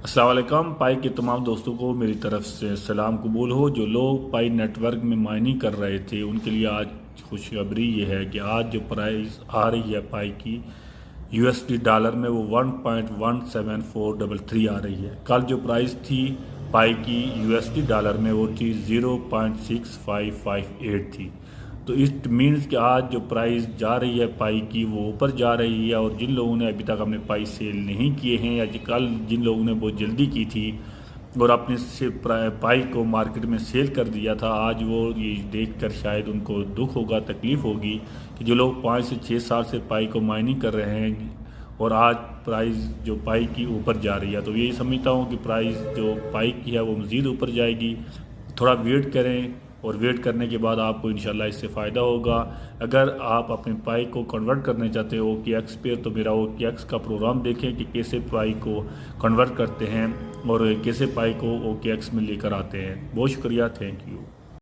अस्सलाम वालेकुम। पाई के तमाम दोस्तों को मेरी तरफ से सलाम कबूल हो। जो लोग पाई नेटवर्क में माइनिंग कर रहे थे उनके लिए आज खुशखबरी ये है कि आज जो प्राइस आ रही है पाई की यूएसडी डॉलर में वो 1.17433 आ रही है। कल जो प्राइस थी पाई की यूएसडी डॉलर में वो थी 0.6558 थी। तो इट मीन्स कि आज जो प्राइस जा रही है पाई की वो ऊपर जा रही है। और जिन लोगों ने अभी तक अपने पाई सेल नहीं किए हैं या कल जिन लोगों ने बहुत जल्दी की थी और अपने से पाई को मार्केट में सेल कर दिया था, आज वो ये देखकर शायद उनको दुख होगा, तकलीफ़ होगी कि जो लोग 5 से 6 साल से पाई को माइनिंग कर रहे हैं और आज प्राइस जो पाई की ऊपर जा रही है। तो यही समझता हूँ कि प्राइस जो पाई की है वो मज़ीद ऊपर जाएगी। थोड़ा वेट करें और वेट करने के बाद आपको इंशाल्लाह इससे फ़ायदा होगा। अगर आप अपने पाई को कन्वर्ट करना चाहते हो OKX पे तो मेरा OKX का प्रोग्राम देखें कि कैसे पाई को कन्वर्ट करते हैं और कैसे पाई को OKX में लेकर आते हैं। बहुत शुक्रिया, थैंक यू।